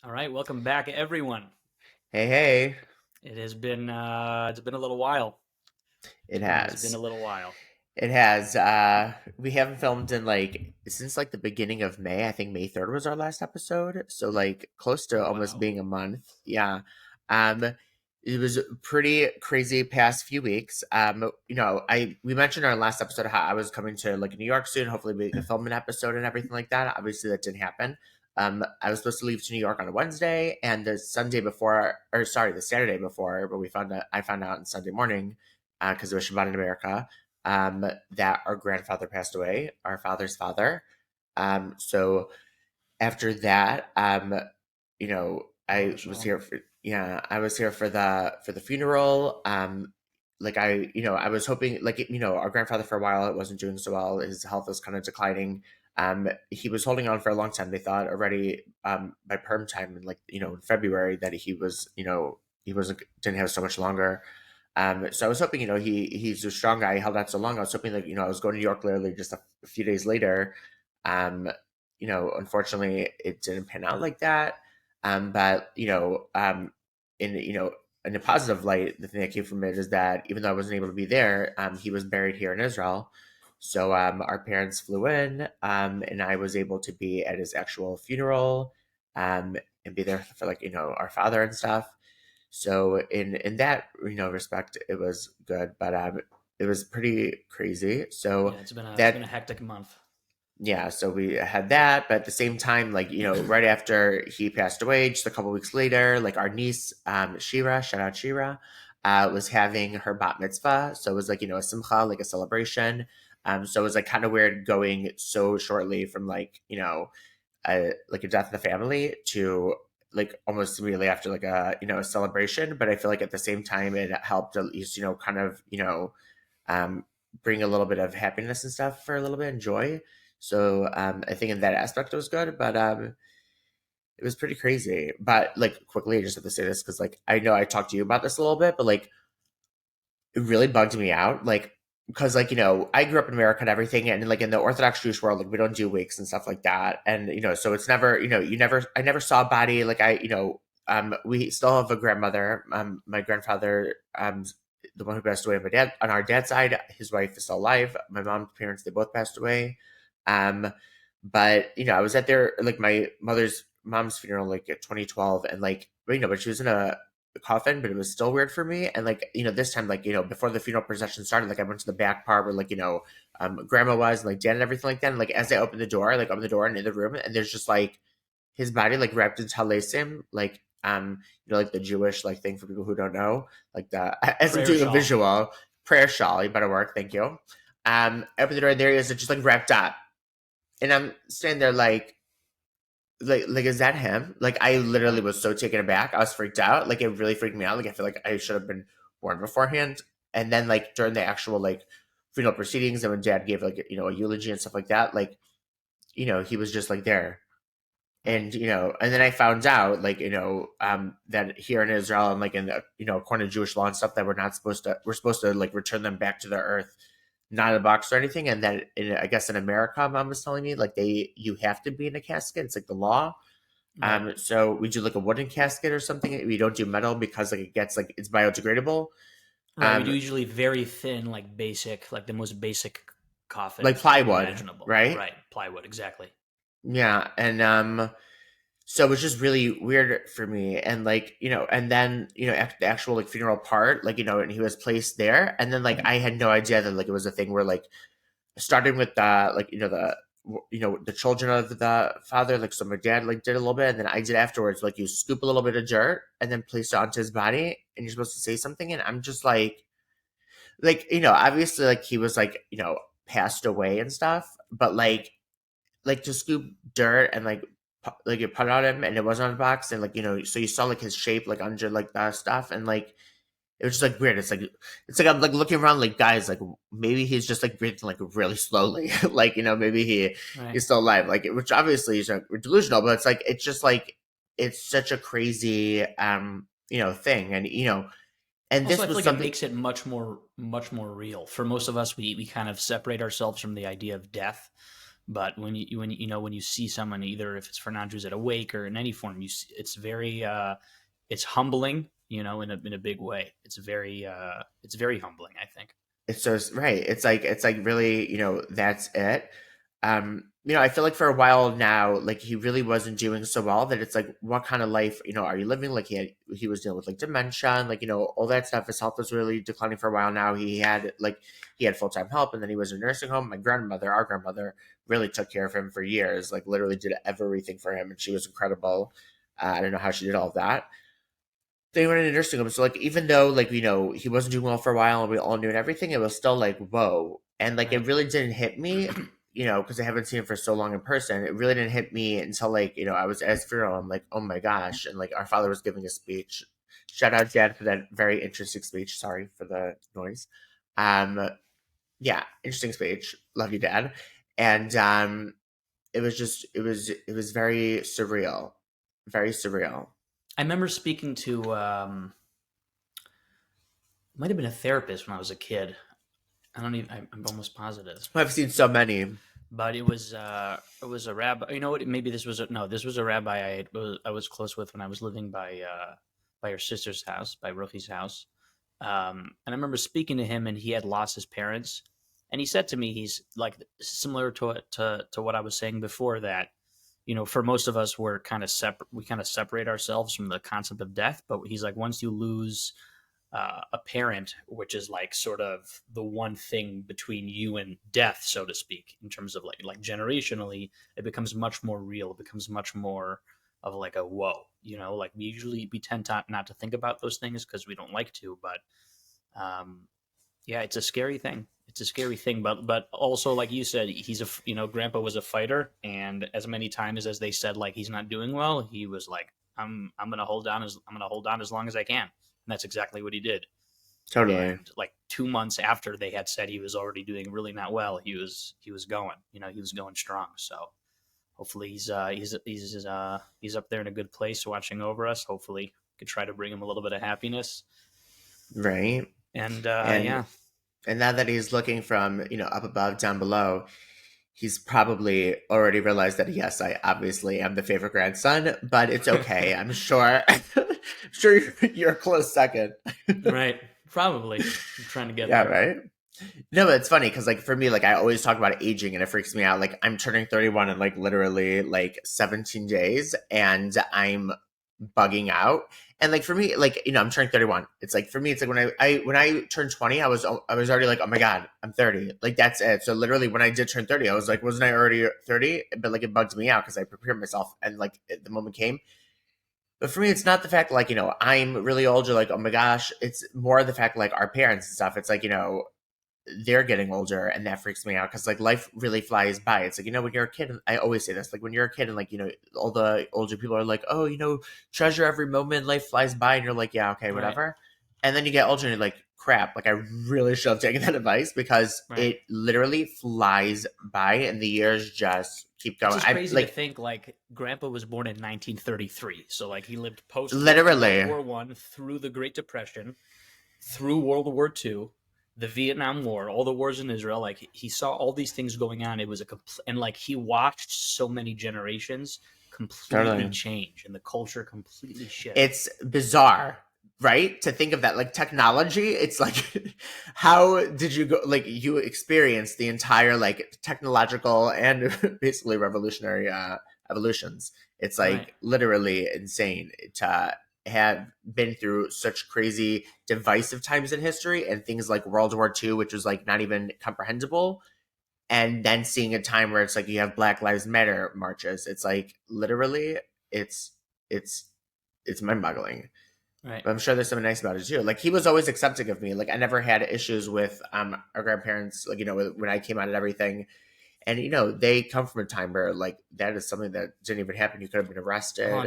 All right, welcome back, everyone. Hey, hey, It's been a little while. it It has been a has. little while. It has. We haven't filmed in since the beginning of May. I think May 3rd was our last episode. So like close to Oh almost wow. being a month. Yeah. Um, it was pretty crazy past few weeks. We mentioned in our last episode how I was coming to like New York soon. Hopefully we could film an episode and everything like that. Obviously that didn't happen. I was supposed to leave to New York on a Wednesday and the Sunday before, or sorry, the Saturday before, but I found out on Sunday morning because it was Shabbat in America that our grandfather passed away, our father's father. So after that, Oh, I was shalom. here for yeah, I was here for the funeral. I was hoping our grandfather for a while it wasn't doing so well. His health was kind of declining. He was holding on for a long time. They thought already by perm time in February that he wasn't didn't have so much longer. So I was hoping, he's a strong guy. He held out so long. I was hoping, I was going to New York literally just a few days later. Um, Unfortunately, it didn't pan out like that. But in in a positive light, the thing that came from it is that even though I wasn't able to be there, he was buried here in Israel. So our parents flew in, and I was able to be at his actual funeral, and be there for our father and stuff. So in that respect, it was good, but it was pretty crazy. So Yeah, it's been a that hectic month. yeah, so we had that, but at the same time, right after he passed away, just a couple weeks later, like our niece, Shira, shout out Shira, was having her bat mitzvah. So it was a simcha, like a celebration. So it was like kind of weird going so shortly from like a death in the family to like almost immediately after like a celebration. But I feel like at the same time it helped at least kind of um, bring a little bit of happiness and stuff for a little bit and joy. So I think in that aspect it was good, but it was pretty crazy. But like quickly, I just have to say this because like I know I talked to you about this a little bit, but like it really bugged me out. Like because I grew up in America and everything, and like in the Orthodox Jewish world, like we don't do wakes and stuff like that, and so it's never I never saw a body like we still have a grandmother, my grandfather, the one who passed away, my dad on our dad's side, his wife is still alive. My mom's parents, they both passed away. Um, but I was at their like my mother's mom's funeral like at 2012, and but she was in a coffin, but it was still weird for me. And this time, before the funeral procession started, like I went to the back part where grandma was and like dad and everything like that. And like as I opened the door, I like opened the door and in the room, and there's just like his body like wrapped in talesim, like the Jewish like thing for people who don't know, like the as I'm Prayer doing a shawl. visual prayer shawl. You better work, thank you. I opened the door, and there he is, just like wrapped up, and I'm standing there like is that him? Like I literally Right. was so taken aback. I was freaked out. Like it really freaked me out. Like I feel like I should have been warned beforehand. And then like during the actual funeral proceedings and when dad gave a eulogy and stuff like that, he was just like there. Right. And and then I found out that here in Israel and like in the according to Jewish law and stuff that we're supposed to like return them back to the earth, not in a box or anything. And then I guess in America, mom was telling me like you have to be in a casket. It's like the law. Right. So we do like a wooden casket or something. We don't do metal because like it gets like it's biodegradable. Right. We do Um, usually very thin, like basic, like the most basic like coffins plywood, imaginable. right? Right. Plywood, exactly. Yeah, and so it was just really weird for me. And and then after the actual like funeral part, and he was placed there, and then like I had no idea that like it was a thing where starting with the the children of the father, like so my dad like did a little bit and then I did afterwards. Like you scoop a little bit of dirt and then place it onto his body and you're supposed to say something, and I'm just obviously like he was passed away and stuff, but like to scoop dirt and you put it on him and it wasn't on the box, and so you saw like his shape like under like the stuff, and it was just like weird. It's like I'm like looking around like guys, like maybe he's just like breathing like really slowly. Maybe Right. he's still alive. Which obviously is delusional, but it's just like it's such a crazy thing. And and Also, this I feel was like it something. makes it much more real. For most of us, we kind of separate ourselves from the idea of death. But when you see someone, either if it's for non-Jews at a wake or in any form, it's very it's humbling, in a big way. It's very humbling, I think. It's so right. It's like really, that's it. I feel like for a while now, like he really wasn't doing so well that it's like, what kind of life, are you living? Like he was dealing with like dementia and like, all that stuff. His health was really declining for a while now. He had full-time help, and then he was in a nursing home. Our grandmother really took care of him for years, like literally did everything for him. And she was incredible. I don't know how she did all of that. They went in a nursing home. So like even though like he wasn't doing well for a while and we all knew and everything, it was still like whoa. And like it Right. really didn't hit me, because I haven't seen him for so long in person. It really didn't hit me until like, I was at his funeral. I'm like, oh my gosh. And like our father was giving a speech. Shout out Dad for that very interesting speech. Sorry for the noise. Um yeah, interesting speech. Love you, Dad. And it was very surreal. Very surreal. I remember speaking to might have been a therapist when I was a kid. I don't even. I'm almost positive, I've seen so many. but it was a rabbi. You know what? Maybe this was no. This was a rabbi I was close with when I was living by her sister's house, by Rookie's house. And I remember speaking to him, and he had lost his parents, and he said to me, he's like similar to what I was saying before, that for most of us, we're kind of separate. We kind of separate ourselves from the concept of death, but he's like, once you lose a parent, which is like sort of the one thing between you and death, so to speak, in terms of like generationally, it becomes much more real. It becomes much more of like a whoa, like we tend to not to think about those things because we don't like to, but um, yeah, it's a scary thing. It's a scary thing, but also like you said, he's Grandpa was a fighter, and as many times as they said like he's not doing well, he was like, I'm gonna hold on as long as I can, and that's exactly what he did. Totally. And like 2 months after they had said he was already doing really not well, he was going, he was going strong. So hopefully he's up there in a good place watching over us. Hopefully, we could try to bring him a little bit of happiness. Right. And And yeah, and now that he's looking from, up above, down below, he's probably already realized that yes, I obviously am the favorite grandson, but it's okay. I'm sure sure you're a close second. right, probably. I'm trying to get Yeah, there. right? No, but it's funny because like for me, like I always talk about aging and it freaks me out. Like I'm turning 31 in like literally like 17 days and I'm bugging out. And like for me, like I'm turning 31. It's like for me, it's like when I turned 20, I was already like, oh my God, I'm 30. Like that's it. So literally when I did turn 30, I was like, wasn't I already 30? But like it bugs me out because I prepared myself and like the moment came. But for me, it's not the fact like, I'm really old or like, oh my gosh, it's more the fact like our parents and stuff. It's like, they're getting older and that freaks me out because like life really flies by. It's like, when you're a kid, and I always say this, like when you're a kid and like, all the older people are like, oh, treasure every moment, life flies by. And you're like, yeah, okay, Right, whatever. And then you get older and you're like, crap, like I really should have taken that advice because right. it literally flies by and the years just keep It's going. just I crazy to like think like Grandpa was born in 1933, so like he lived post World literally, War One, through the Great Depression, through World War Two, the Vietnam War, all the wars in Israel. Like he saw all these things going on. It was and like he watched so many generations completely totally. change and the culture completely shift. It's bizarre, right? To think of that, like technology, it's like, how did you go? Like, you experienced the entire like technological and basically revolutionary evolutions. It's Right. like literally insane to have been through such crazy divisive times in history and things like World War II, which was like not even comprehensible. And then seeing a time where it's like you have Black Lives Matter marches. It's like literally, it's it's it's mind boggling. Right. But I'm sure there's something nice about it too. Like he was always accepting of me. Like I never had issues with our grandparents. Like when I came out and everything, and they come from a time where like that is something that didn't even happen. You could have been Hold on, arrested, and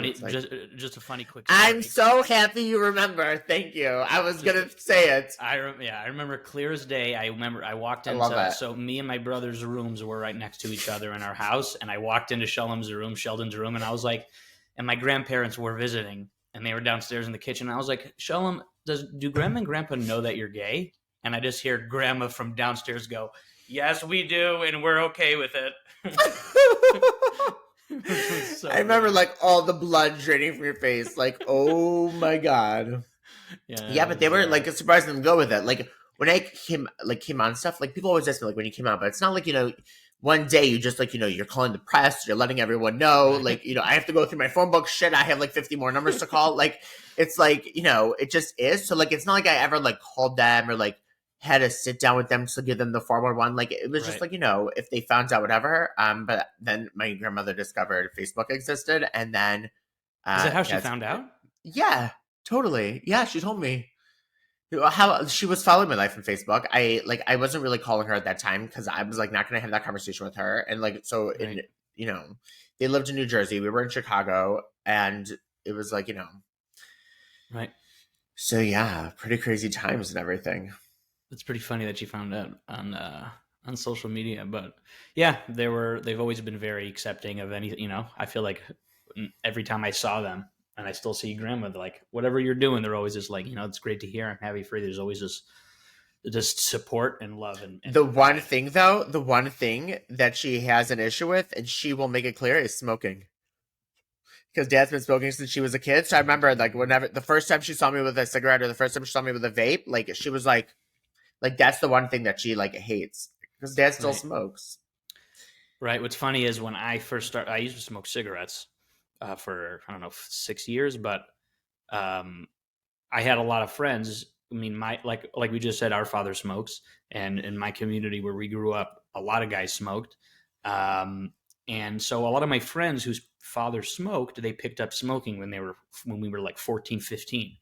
it's like just a funny quick I'm story. so happy you remember. Thank you. I was Just gonna say it. yeah, I remember clear as day. I remember I walked I love into, it. so me and my brother's rooms were right next to each other in our house, and I walked into Sheldon's room, and I was like, and my grandparents were visiting, and they were downstairs in the kitchen. And I was like, Sheldon, do Grandma and Grandpa know that you're gay? And I just hear Grandma from downstairs go, Yes, we do, and we're okay with it. Which was I so remember great. like all the blood draining from your face. Like, oh my god. Yeah, Yeah, it but they was. were like surprised them go with it. Like when I came on stuff, like people always ask me like when you came out, but it's not like one day you just like you're calling the press, you're letting everyone know. Right, Like I have to go through my phone book. Shit, I have like 50 more numbers to call. Like it's like it just is. So like it's not like I ever like called them or like had to sit down with them to give them the 411. Like it was just right. like if they found out whatever. But then my grandmother discovered Facebook existed, and then Is that how she that's found out? yeah, totally. Yeah, she told me how she was following my life on Facebook. I wasn't really calling her at that time because I was like not gonna have that conversation with her. And like so in Right, you know, they lived in New Jersey, we were in Chicago, and it was like, right. so yeah, pretty crazy times and everything. It's pretty funny that she found out on social media, but yeah, they've always been very accepting of anything. I feel like every time I saw them, and I still see grandma, like whatever you're doing, they're always just like, it's great to hear. I'm happy for you. There's always just support and love and compassion. The one thing that she has an issue with, and she will make it clear, is smoking. Because dad's been smoking since she was a kid. So I remember like whenever the first time she saw me with a cigarette or the first time she saw me with a vape, like she was like that's the one thing that she like hates because dad still Right, smokes. right. What's funny is when I first started, I used to smoke cigarettes for I don't know 6 years, but um, I had a lot of friends. I mean, my like we just said, our father smokes, and in my community where we grew up, a lot of guys smoked. Um, and so a lot of my friends whose father smoked, they picked up smoking when we were like 14, 15.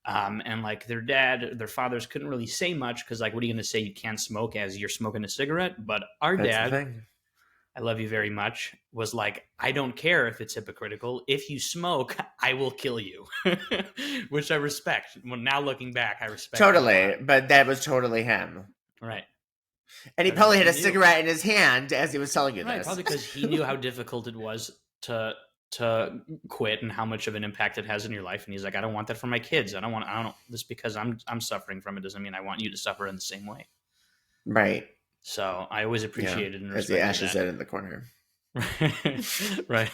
And like their fathers couldn't really say much because like, what are you going to say? You can't smoke as you're smoking a cigarette. But our That's the dad, thing. I love you very much, was like, I don't care if it's hypocritical. If you smoke, I will kill you, which I respect. Well, now looking back, I respect that a lot. Totally, but that was totally him. Right. And he But probably had he a knew. cigarette in his hand as he was telling you Right. this. Probably because he knew how difficult it was to quit and how much of an impact it has in your life. And he's like, I don't want that for my kids. I don't, just because I'm suffering from it doesn't mean I want you to suffer in the same way. Right. So I always Yeah. appreciated and As he respected ashes that. it in the corner. Right.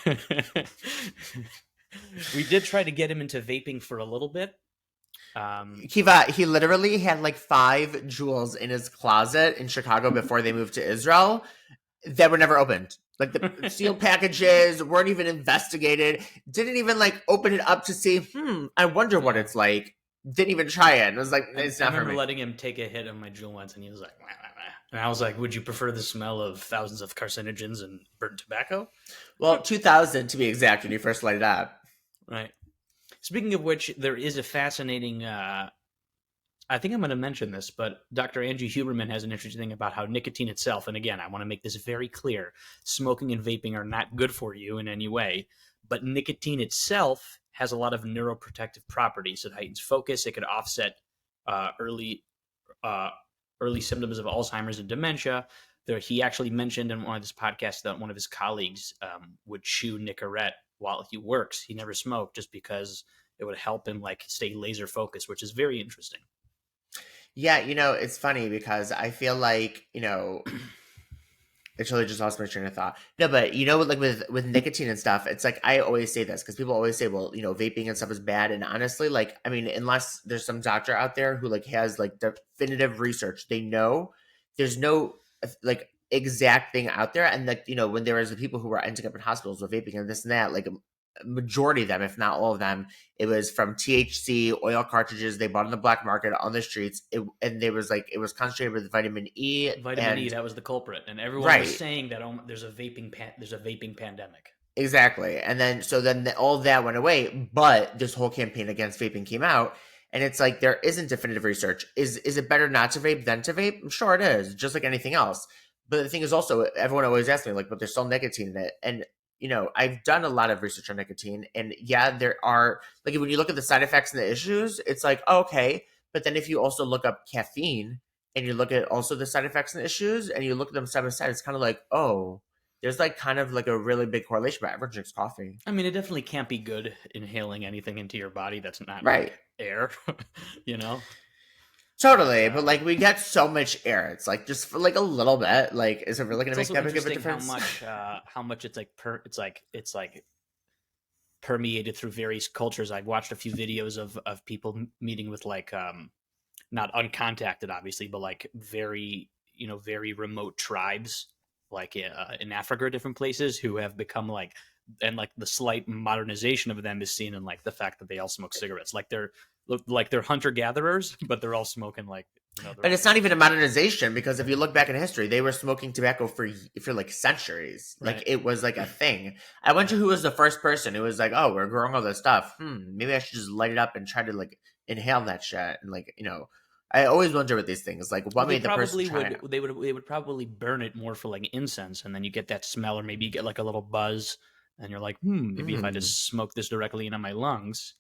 We did try to get him into vaping for a little bit. He literally had like 5 jewels in his closet in Chicago before they moved to Israel that were never opened. Like the sealed packages weren't even investigated. Didn't even like open it up to see, I wonder what Yeah. it's like. Didn't even try it. And I was like, it's I not for remember me. letting him take a hit of my jewel once, and he was like, "Wah, wah, wah." And I was like, would you prefer the smell of thousands of carcinogens and burnt tobacco? Well, 2000 to be exact when you first light it up. Right. Speaking of which, there is a fascinating. I think I'm going to mention this, but Dr. Andrew Huberman has an interesting thing about how nicotine itself, and again, I want to make this very clear: smoking and vaping are not good for you in any way, but nicotine itself has a lot of neuroprotective properties. It heightens focus. It could offset early uh, early symptoms of Alzheimer's and dementia. He actually mentioned in one of his podcasts that one of his colleagues would chew Nicorette while he works. He never smoked just because it would help him like stay laser focused, which is very interesting. Yeah, it's funny because I feel like, it's really just lost my train of thought. No, but like with nicotine and stuff, it's like I always say this because people always say, well, vaping and stuff is bad. And honestly, like, I mean, unless there's some doctor out there who like has like definitive research, they know there's no like exact thing out there. And like, when there was the people who were ending up in hospitals with vaping and this and that, like a majority of them, if not all of them, it was from THC oil cartridges they bought on the black market on the streets. And there was like it was concentrated with vitamin E Vitamin E, and that was the culprit, and everyone was right. saying that there's a vaping pandemic. Exactly. And then, so then all that went away, but this whole campaign against vaping came out. And it's like, there isn't definitive research. Is it better not to vape than to vape? I'm sure it is, just like anything else. But the thing is also, everyone always asks me, like, but there's still nicotine in it. And, I've done a lot of research on nicotine. And yeah, there are, like, when you look at the side effects and the issues, it's like, oh, okay. But then if you also look up caffeine and you look at also the side effects and issues and you look at them side by side, it's kind of like, oh, there's like kind of like a really big correlation, but everyone drinks coffee. I mean, it definitely can't be good inhaling anything into your body that's not Right. like air, you know? Totally, but like we get so much air. It's like just for like a little bit. Like, is it really going It's to make also that big of a interesting difference? how much it's like permeated through various cultures. I've watched a few videos of people meeting with like not uncontacted obviously, but like very very remote tribes like in Africa or different places who have become like, and like the slight modernization of them is seen in like the fact that they all smoke cigarettes. Like they're hunter gatherers, but they're all smoking like they're But all it's not smoking even a cigarettes. modernization because if you look back in history, they were smoking tobacco for like centuries. Like Right. it was like a thing. I wonder Right. who was the first person who was like, "Oh, we're growing all this stuff. Maybe I should just light it up and try to like inhale that shit." And like I always wonder with these things, like Well, what made the person try it? they would probably burn it more for like incense, and then you get that smell, or maybe you get like a little buzz, and you're like, maybe if I Mm. just smoke this directly into my lungs,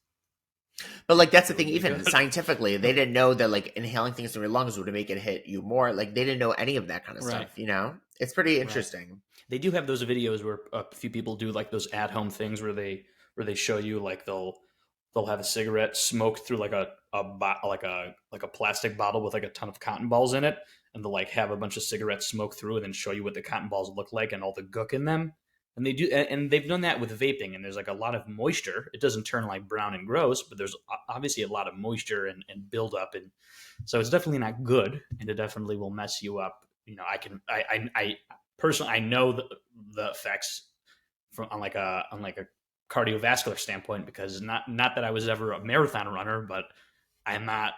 But like that's the it thing. would be Even good. scientifically, they didn't know that like inhaling things in your lungs would make it hit you more. Like they didn't know any of that kind of Right. stuff. It's pretty Right. interesting. They do have those videos where a few people do like those at home things where they show you like they'll have a cigarette smoked through like like a plastic bottle with like a ton of cotton balls in it, and they'll like have a bunch of cigarettes smoke through and then show you what the cotton balls look like and all the gook in them. And and they've done that with vaping, and there's like a lot of moisture. It doesn't turn like brown and gross, but there's obviously a lot of moisture and buildup, and so it's definitely not good, and it definitely will mess you up. I personally, I know the effects from on like a cardiovascular standpoint, because not that I was ever a marathon runner, but I'm not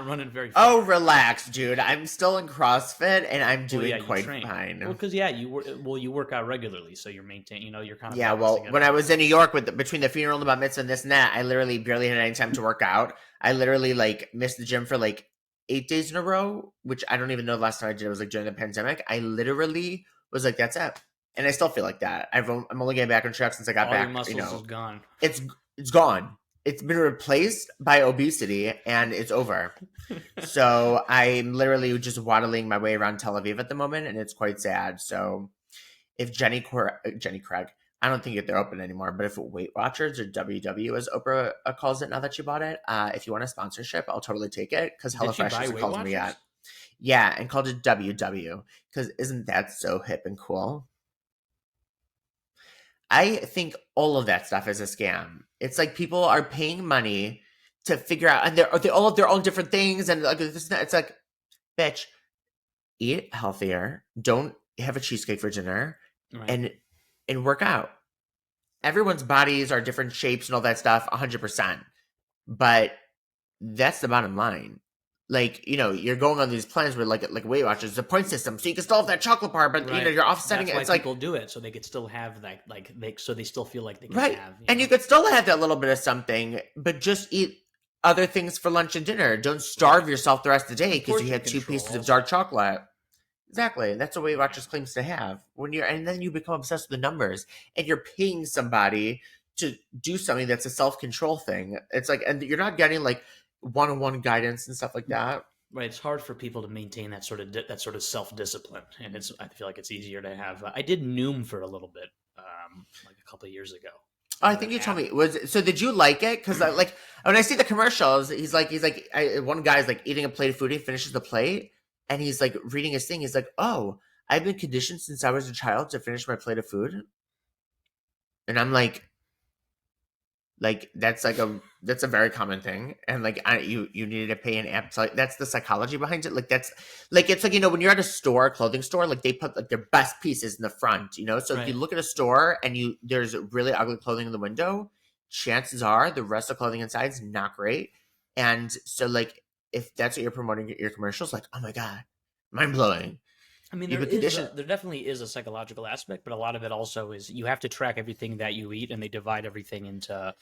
running very Oh, far. relax, dude. I'm still in CrossFit and I'm Well, yeah, doing you quite train. Well, fine. because yeah, you work out regularly, so you're maintain. You're kind of Yeah, balancing well, it when I out. was in New York between the funeral and the bat mitzvah and this and that, I literally barely had any time to work out. I literally like missed the gym for like 8 days in a row, which I don't even know the last time I did. It was like during the pandemic. I literally was like, that's it. And I still feel like that. I'm only getting back on track since I got All your back. muscles is gone. It's it's gone. It's been replaced by obesity and it's over. So I'm literally just waddling my way around Tel Aviv at the moment, and it's quite sad. So if Jenny Craig, I don't think they're open anymore, but if Weight Watchers or WW, as Oprah calls it now that she bought it, if you want a sponsorship, I'll totally take it because Did she HelloFresh buy hasn't Weight called me Watchers? yet. Yeah, and called it WW because isn't that so hip and cool? I think all of that stuff is a scam. It's like people are paying money to figure out, and they all have their own different things, and like it's like, bitch, eat healthier. Don't have a cheesecake for dinner, Right. and work out. Everyone's bodies are different shapes and all that stuff, 100%. But that's the bottom line. Like you're going on these plans where like Weight Watchers, the point system, so you can still have that chocolate bar, but Right. you're offsetting That's it. why It's like people do it, so they could still have that, so they still feel like they can right, have, and you could still have that little bit of something, but just eat other things for lunch and dinner. Don't starve right. yourself the rest of the day And because you portion had two control pieces of dark also. chocolate. Exactly. That's what Weight Yeah. Watchers claims to have. And then you become obsessed with the numbers and you're paying somebody to do something that's a self control thing. It's like, and you're not getting like one on one guidance and stuff like that. Right, it's hard for people to maintain that sort of self discipline, and I feel like it's easier to have. I did Noom for a little bit, like a couple of years ago. Oh, I Kind of think an you told app. me so. Did you like it? Because like when I see the commercials, one guy's like eating a plate of food. He finishes the plate and he's like reading his thing. He's like, "Oh, I've been conditioned since I was a child to finish my plate of food," and I'm like that's a very common thing, and like you needed to pay an app to, like that's the psychology behind it. Like that's like it's like when you're at a store, a clothing store, like they put like their best pieces in the front, so if you Right. look at a store and there's really ugly clothing in the window, chances are the rest of the clothing inside is not great. And so like if that's what you're promoting your commercials, like, oh my god, mind blowing. I mean, You've been conditioned. there definitely is a psychological aspect, but a lot of it also is you have to track everything that you eat, and they divide everything into,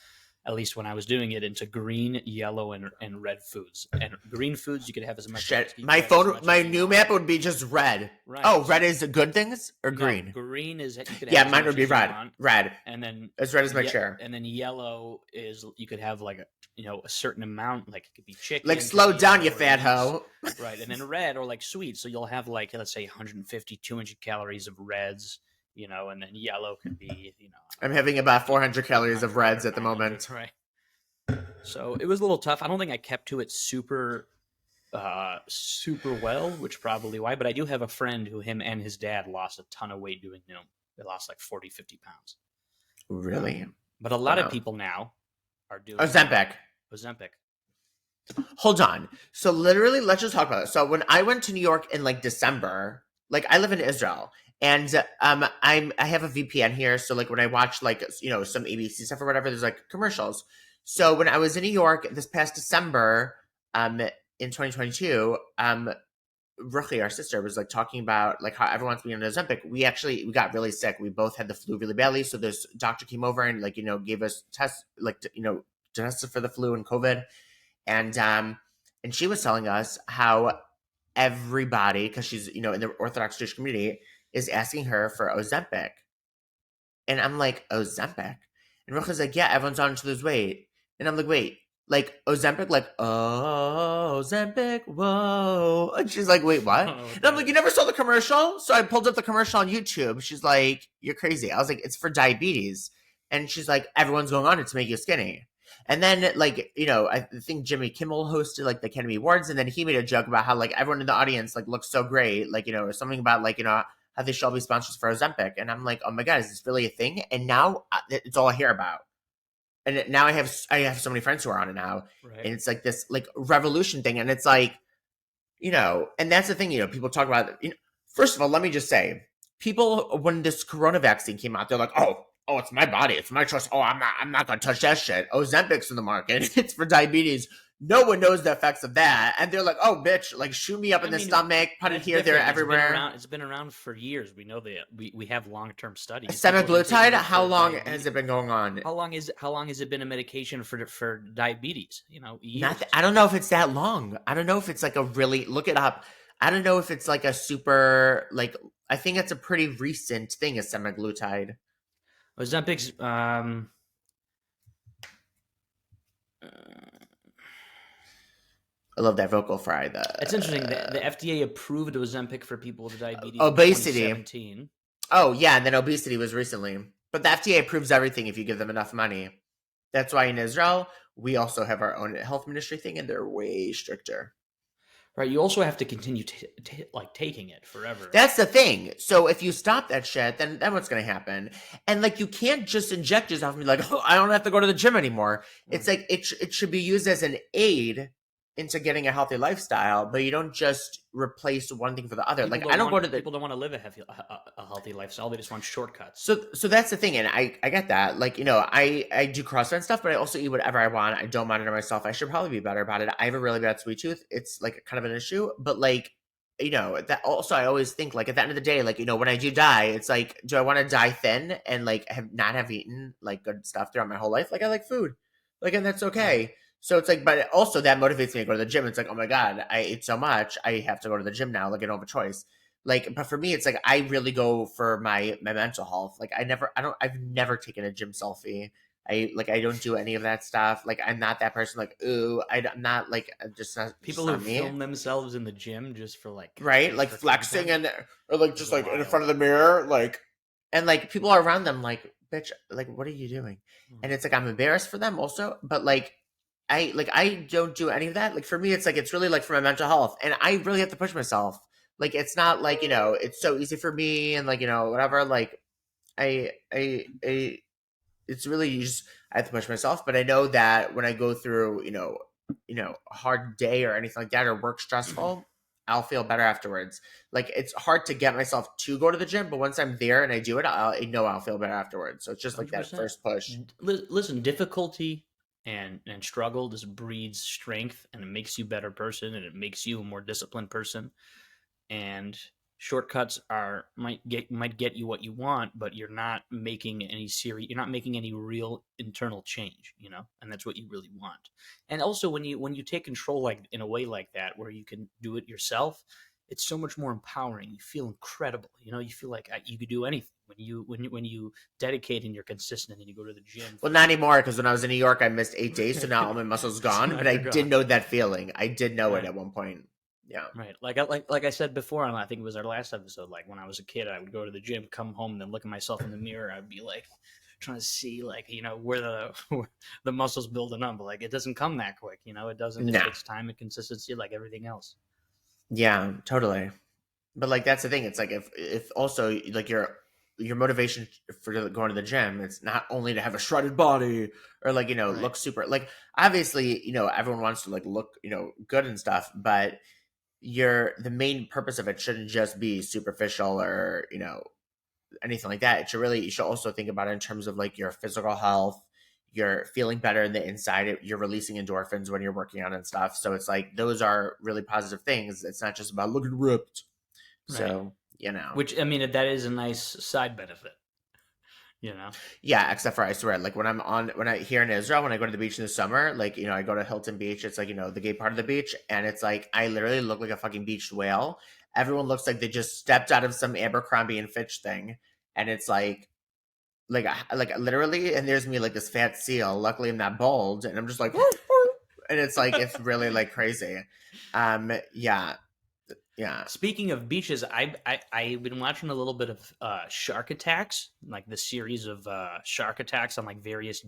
at least when I was doing it, into green, yellow, and red foods. And green foods you could have as much Shit. as you can My have as phone, much my as you new want. map would be just red. Right. Oh, red is good things or No, green? green is that you could Yeah, have as mine would much be as you red. want, Red. and then As red as my chair. yellow is you could have like a certain amount, like it could be Like, chicken, could slow be down, you more fat meats, hoe. right? And then red or like sweet, so you'll have like, let's say 150, 200 calories of reds, and then yellow could be I I'm don't know, having about 400 calories of 800 or reds at the 900, moment. right? So it was a little tough. I don't think I kept to it super. super well, which probably why. But I do have a friend who him and his dad lost a ton of weight doing Noom. They lost like 40, 50 pounds. Really? But a lot of Wow. people now are doing Ozempic. Ozempic. Hold on. So literally, let's just talk about it. So when I went to New York in like December, like I live in Israel, and I have a VPN here. So like when I watch like some ABC stuff or whatever, there's like commercials. So when I was in New York this past December, in 2022, Ruchi, our sister, was like talking about like how everyone's being on Ozempic. We got really sick. We both had the flu really badly. So this doctor came over and like gave us tests like tested for the flu and COVID, and she was telling us how everybody, because she's in the Orthodox Jewish community, is asking her for Ozempic, and I'm like, Ozempic, and Ruchi's like, yeah, everyone's on to lose weight, and I'm like, wait, like Ozempic, like oh Ozempic, whoa, and she's like, wait, what? Oh, And I'm like, you never saw the commercial? So I pulled up the commercial on YouTube. She's like, you're crazy. I was like, it's for diabetes, and she's like, everyone's going on it to make you skinny. And then, like, I think Jimmy Kimmel hosted like the Academy Awards, and then he made a joke about how like everyone in the audience like looks so great, like or something about like how they should all be sponsors for Ozempic, and I'm like, oh my god, is this really a thing? And now it's all I hear about, and now I have so many friends who are on it now, right. and it's like this like revolution thing, and it's like, and that's the thing, people talk about. First of all, let me just say, people when this Corona vaccine came out, they're like, oh, it's my body, it's my choice. Oh, I'm not gonna touch that shit. Ozempic's in the market. It's for diabetes. No one knows the effects of that, and they're like, oh, bitch, like shoot me up in the stomach, put it here, there, everywhere. It's been around for years. We know that we have long-term studies. Semaglutide. How long has it been going on? How long has it been a medication for diabetes? Years. I don't know if it's that long. I don't know if it's like a really look it up. I don't know if it's like a super like. I think it's a pretty recent thing. Is semaglutide. Ozempic's I love that vocal fry. It's interesting. The FDA approved Ozempic for people with diabetes obesity. in 2017. Oh yeah, and then obesity was recently. But the FDA approves everything if you give them enough money. That's why in Israel we also have our own health ministry thing, and they're way stricter. Right. You also have to continue like taking it forever. That's the thing. So if you stop that shit, then what's going to happen? And like you can't just inject yourself and be like, oh, I don't have to go to the gym anymore. It's like it should be used as an aid into getting a healthy lifestyle, but you don't just replace one thing for the other. Like I don't go to the people don't want to live a healthy lifestyle. They just want shortcuts. So that's the thing, and I get that. Like I do CrossFit and stuff, but I also eat whatever I want. I don't monitor myself. I should probably be better about it. I have a really bad sweet tooth. It's like kind of an issue, but like that also I always think like at the end of the day, like when I do die, it's like, do I want to die thin and like have eaten like good stuff throughout my whole life? Like I like food, like, and that's okay. So it's like, but also that motivates me to go to the gym. It's like, oh my god, I ate so much, I have to go to the gym now. Like I don't have a choice. Like, but for me, it's like I really go for my mental health. Like I've never taken a gym selfie. I don't do any of that stuff. Like I'm not that person. Like ooh, I'm not like just not people just who not film themselves in the gym just for like right, like flexing and or like just like in front of the mirror, like, and like people are around them, like, bitch, like what are you doing? And it's like I'm embarrassed for them also, but like I don't do any of that. Like for me, it's like it's really like for my mental health, and I really have to push myself. Like it's not like it's so easy for me, and like whatever. Like I it's really just I have to push myself. But I know that when I go through a hard day or anything like that, or work stressful, I'll feel better afterwards. Like it's hard to get myself to go to the gym, but once I'm there and I do it, I know I'll feel better afterwards. So it's just like 100%. that first push. Listen, difficulty and struggle just breeds strength, and it makes you a better person, and it makes you a more disciplined person. And shortcuts might get you what you want, but you're not making any real internal change, and that's what you really want. And also when you take control like in a way like that where you can do it yourself, it's so much more empowering. You feel incredible. You feel like you could do anything when you dedicate and you're consistent and you go to the gym. Well, not anymore, because when I was in New York, I missed 8 days, so now all my muscles gone. But I did know that feeling. I did know it at one point. Yeah. Right. Like I said before, I think it was our last episode. Like when I was a kid, I would go to the gym, come home, and then look at myself in the mirror. I'd be like, trying to see like where the where the muscles building up. But like it doesn't come that quick. It doesn't. It Nah. takes time and consistency, like everything else. Yeah, totally. But like that's the thing. It's like if also like your motivation for going to the gym, it's not only to have a shredded body or like Right. look super like obviously everyone wants to like look good and stuff, but the main purpose of it shouldn't just be superficial or anything like that. You should also think about it in terms of like your physical health. You're feeling better in the inside. You're releasing endorphins when you're working out and stuff. So it's like those are really positive things. It's not just about looking ripped. Right. So Which I mean, that is a nice side benefit. You know. yeah. Except for I swear, like when I here in Israel, when I go to the beach in the summer, like I go to Hilton Beach. It's like the gay part of the beach, and it's like I literally look like a fucking beached whale. Everyone looks like they just stepped out of some Abercrombie and Fitch thing, and it's like literally, and there's me like this fat seal. Luckily, I'm not bald, and I'm just like, and it's like it's really like crazy. Yeah, yeah, Speaking of beaches, I've been watching a little bit of Shark Attacks, like the series of Shark Attacks on like various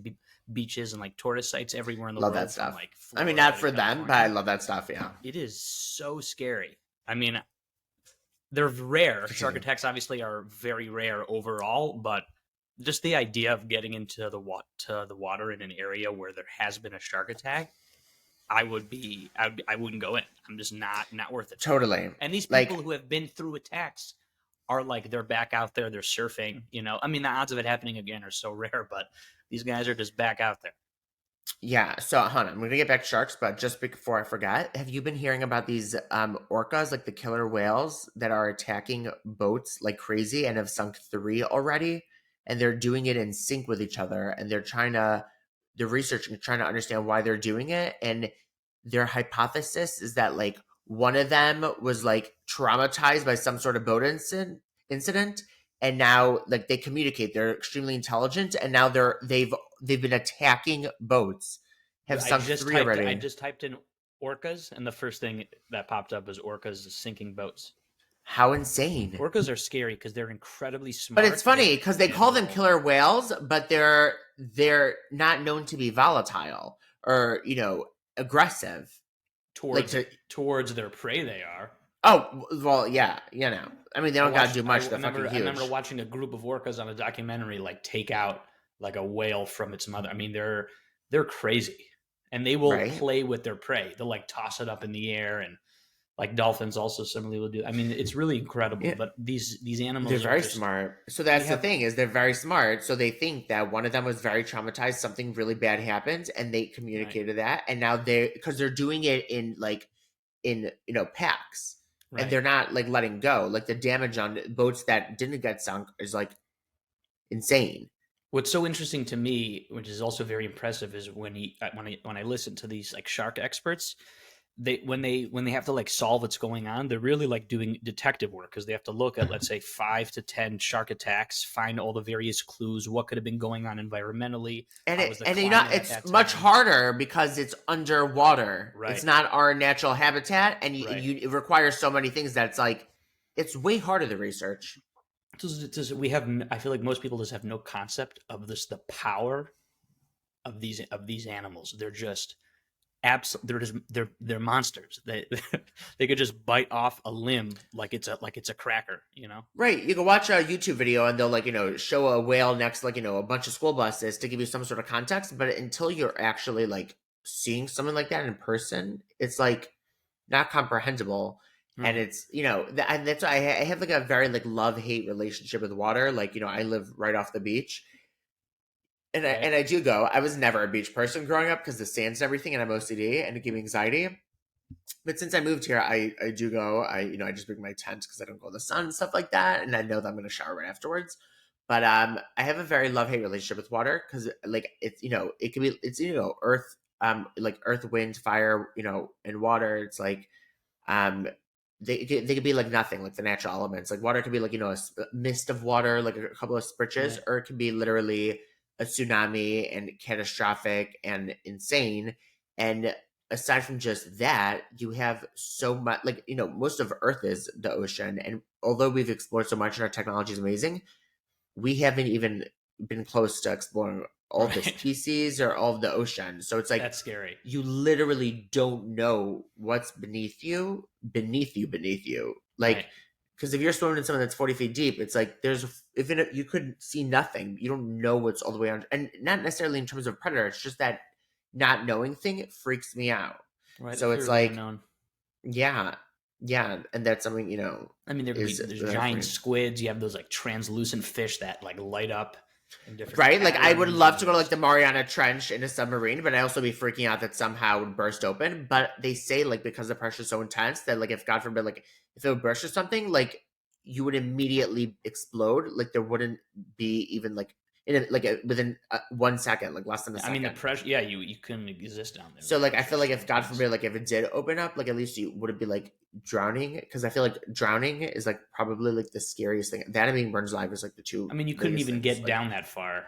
beaches and like tourist sites everywhere in the love that world, from stuff. like I mean, Florida not to for them, but I California. love that stuff. Yeah, It is so scary. I mean, they're rare. for Shark sure. attacks obviously are very rare overall, but just the idea of getting into the water in an area where there has been a shark attack, I wouldn't go in. I'm just not worth it to me. Totally. And these people Like, who have been through attacks are like they're back out there, they're surfing. I mean, the odds of it happening again are so rare, but these guys are just back out there. yeah. So, hold on, I'm gonna get back to sharks, but just before I forget, have you been hearing about these orcas, like the killer whales that are attacking boats like crazy and have sunk three already? And they're doing it in sync with each other, and they're researching, trying to understand why they're doing it. And their hypothesis is that like one of them was like traumatized by some sort of boat incident, and now like they communicate. They're extremely intelligent, and now they've been attacking boats. Have I sunk just three typed I already. just typed in orcas, and the first thing that popped up is orcas sinking boats. How insane! Orcas are scary because they're incredibly But it's smart. funny because they And call them will killer whales, but they're not known to be volatile or aggressive. Like towards to towards their prey they are. oh well, yeah, I mean, they don't got to do I much. They're fucking remember huge, watching a group of orcas on a documentary like take out like a whale from its mother. I mean, they're crazy, and they will right? play with their prey. They'll like toss it up in the air, and like dolphins also similarly will do. I mean, it's really incredible. Yeah, But these they're animals are very just smart. So we that's the have thing is they're very smart. So they think that one of them was very traumatized, something really bad happened, and they right, communicated that. And now because they're doing it in packs, and right. they're not like letting go. Like the damage on boats that didn't get sunk is like insane. What's so interesting to me, which is also very impressive, is when I listen to these like shark experts, they have to like solve what's going on, they're really like doing detective work because they have to look at, let's say, 5 to 10 shark attacks, find all the various clues, what could have been going on environmentally, And how was the and climate at it's that much time. harder because it's underwater. It's Right, not our natural habitat, and right. it requires so many things that it's way harder to research. We have, I feel like most people just have no concept of the power of these animals. They're just they're monsters. They could just bite off a limb like it's a cracker, Right. You can watch a YouTube video and they'll like, show a whale next to like, a bunch of school buses to give you some sort of context. But until you're actually like seeing something like that in person, it's like not comprehensible. And Right. it's, and that's why I have like a very like love hate relationship with water. Like, I live right off the beach. Okay. I do go. I was never a beach person growing up because the sands and everything, and I'm OCD and it gave me anxiety. But since I moved here, I do go. I just bring my tent because I don't go in the sun and stuff like that, and I know that I'm going to shower right afterwards. But I have a very love hate relationship with water because like it's it can be it's earth like earth, wind, fire, and water. It's like they could be like nothing, like the natural elements. Like water could be like a mist of water, like a couple of spritches, Right. or it could be literally a tsunami and catastrophic and insane. And aside from just that, you have so much. Like most of Earth is the ocean, and although we've explored so much and our technology is amazing, we haven't even been close to exploring all the Right. species or all of the ocean. So it's like That's scary. you literally don't know what's beneath you, beneath you, beneath you. Right. Like, because if you're swimming in something that's 40 feet deep, it's like you could see nothing. You don't know what's all the way under, and not necessarily in terms of predator. It's just that not knowing thing, it freaks me out. Right. The So fear it's of the like, unknown. yeah, yeah, and that's something I mean, is there's giant squids. You have those like translucent fish that like light up in different right. Like I would patterns, love and to go to like just the Mariana Trench in a submarine, but I also be freaking out that somehow it would burst open. But they say like because the pressure is so intense that like if God forbid like if it would burst or something, like you would immediately explode. Like there wouldn't be even like within 1 second, like less than a I mean, the second. pressure. Yeah, you couldn't exist down there. So The like I pressure feel is like so if God intense. forbid like if it did open up, like at least you would it be like drowning? Because I feel like drowning is like probably like the scariest thing. That and being burned alive is like the I two mean, you couldn't biggest even things. get Like down that far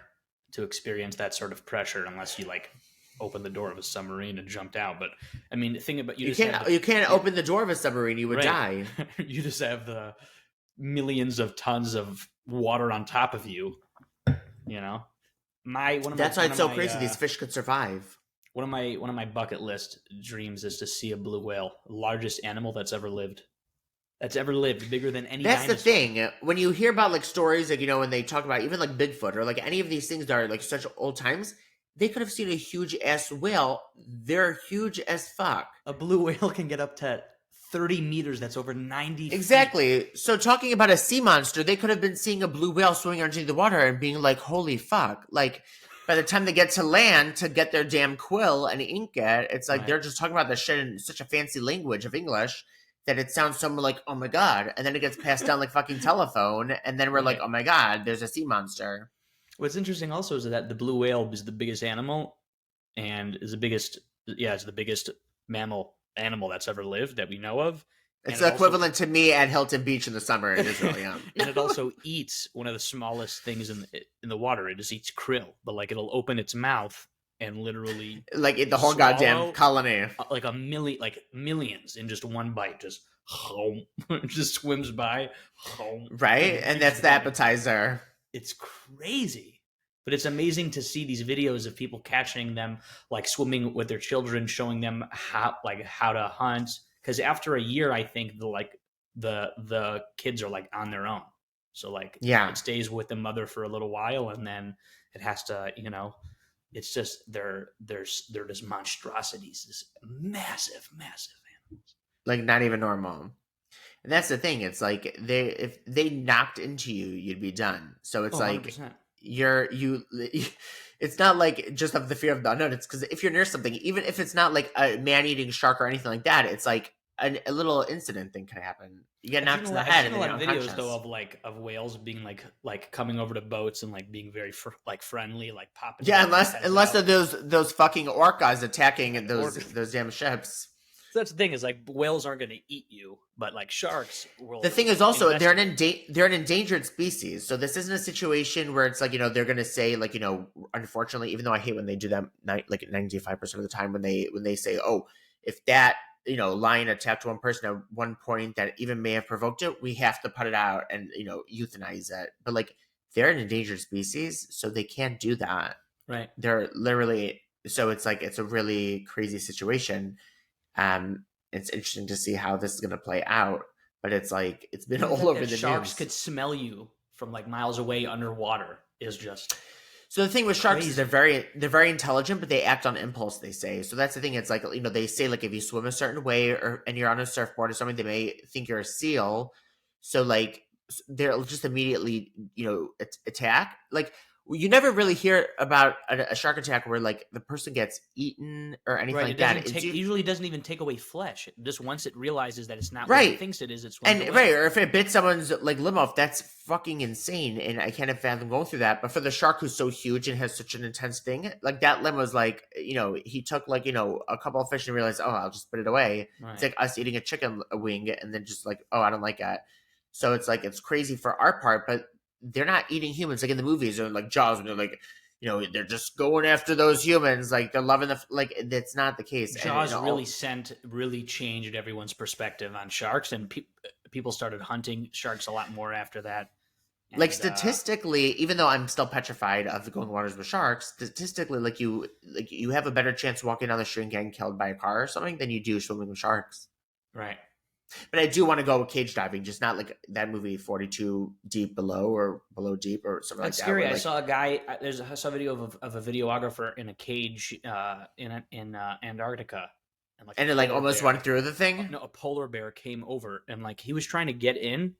to experience that sort of pressure unless you like opened the door of a submarine and jumped out. But I mean, the thing about you just have the you can't yeah, open the door of a submarine, you would right. die. You just have the millions of tons of water on top of you. You know, my That's why it's so crazy these fish could survive. one of my bucket list dreams is to see a blue whale, the largest animal that's ever lived. That's ever lived, bigger than any That's the dinosaur. thing. When you hear about like stories like when they talk about even like Bigfoot or like any of these things that are like such old times, they could have seen a huge ass whale. They're huge as fuck. A blue whale can get up to 30 meters. That's over 90 feet. Exactly. So talking about a sea monster, they could have been seeing a blue whale swimming underneath the water and being like, "Holy fuck!" Like by the time they get to land to get their damn quill and ink it, it's like Right. they're just talking about this shit in such a fancy language of English that it sounds so like, "Oh my god!" And then it gets passed down like fucking telephone, and then we're like, Right. "Oh my god, there's a sea monster." What's interesting also is that the blue whale is the biggest animal and is the biggest, yeah, it's the biggest animal that's ever lived that we know of. And It's it also equivalent to me at Hilton Beach in the summer in Israel. Yeah. and it also eats one of the smallest things in the water. It just eats krill, but like it'll open its mouth and literally Like the whole goddamn swallow colony. like a million, like millions in just one bite. Just home, just swims by home, Right? and And keeps that's the going. appetizer. It's crazy. But it's amazing to see these videos of people catching them, like swimming with their children, showing them how to hunt. Because after a year, I think the kids are like on their own. So like Yeah. it stays with the mother for a little while, and then it has to, it's just they're just monstrosities, this massive, massive animals. Like not even normal. And that's the thing. It's like if they knocked into you, you'd be done. So it's Oh, like 100%. you it's not like just of the fear of the unknown. It's because if you're near something, even if it's not like a man-eating shark or anything like that, it's like a little incident thing could happen. You get knocked in the I've head seen and a then lot you're of videos though unconscious. of whales being like coming over to boats and like being very like friendly, like popping Yeah, their unless heads unless out. they're those fucking orcas attacking Like those damn ships. so that's the thing is like whales aren't going to eat you, but like sharks The will thing is also investigate. they're an endangered species. So this isn't a situation where it's like they're gonna say like unfortunately, even though I hate when they do that like 95% of the time when they say, oh, if that lion attacked one person at one point that even may have provoked it, we have to put it out and euthanize it. But like they're an endangered species, so they can't do that. Right. They're literally so it's like it's a really crazy situation. um, it's interesting to see how this is going to play out, but it's like it's been And the all fact over that the sharks news. could smell you from like miles away underwater is just So the thing with sharks is crazy. they're very intelligent, but they act on impulse. They say so. That's the thing. It's like they say like if you swim a certain way or and you're on a surfboard or something, they may think you're a seal. So like they'll just immediately attack. Like you never really hear about a shark attack where like the person gets eaten or anything Right. It like that. doesn't take It's usually doesn't even take away flesh. Just once it realizes that it's not what it right. thinks it is, it swims And away. right, or if it bit someone's like limb off, that's fucking insane, and I can't fathom going through that. But for the shark who's so huge and has such an intense thing, like that limb was like, he took like a couple of fish and realized, oh, I'll just put it away. It's Right. like us eating a chicken wing and then just like, oh, I don't like that. So it's like it's crazy for our part, but they're not eating humans like in the movies or like Jaws when they're like, they're just going after those humans, like they're loving like that's not the case. And Jaws really changed everyone's perspective on sharks, and people started hunting sharks a lot more after that. Like And statistically, even though I'm still petrified of the going waters with sharks, statistically, like you have a better chance walking down the street and getting killed by a car or something than you do swimming with sharks. right. But I do want to go cage diving, just not like that movie 42 Deep Below or Below Deep or something like That's that. scary. Where I like saw a guy. I saw a video of a videographer in a cage in Antarctica, and like a and it like polar almost bear. went through the thing. No, a polar bear came over, and like he was trying to get in.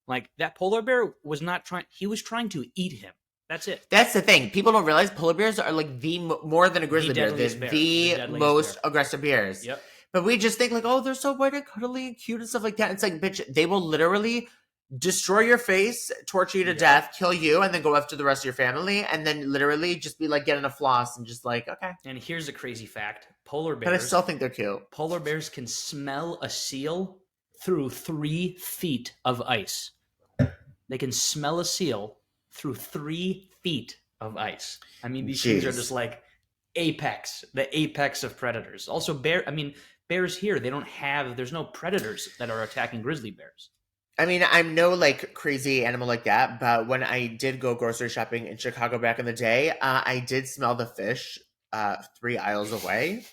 Like that polar bear was not trying. He was trying to eat him. That's it. That's the thing. People don't realize polar bears are like the more than a The grizzly bear. They're deadliest bear. The the deadliest most bear. aggressive bears. Yep. But we just think like, oh, they're so white and cuddly and cute and stuff like that. It's like, bitch, they will literally destroy your face, torture you to Yep. death, kill you, and then go after the rest of your family, and then literally just be like getting a floss and just like, okay. And here's a crazy fact: polar But I bears. still think they're cute. Polar bears can smell a seal through 3 feet of ice. They can smell a seal through 3 feet of ice. I mean, these things are just Jeez. like the apex of predators. Also, bears here, they don't have, there's no predators that are attacking grizzly bears. I mean, I'm no like crazy animal like that, but when I did go grocery shopping in Chicago back in the day, I did smell the fish 3 aisles away.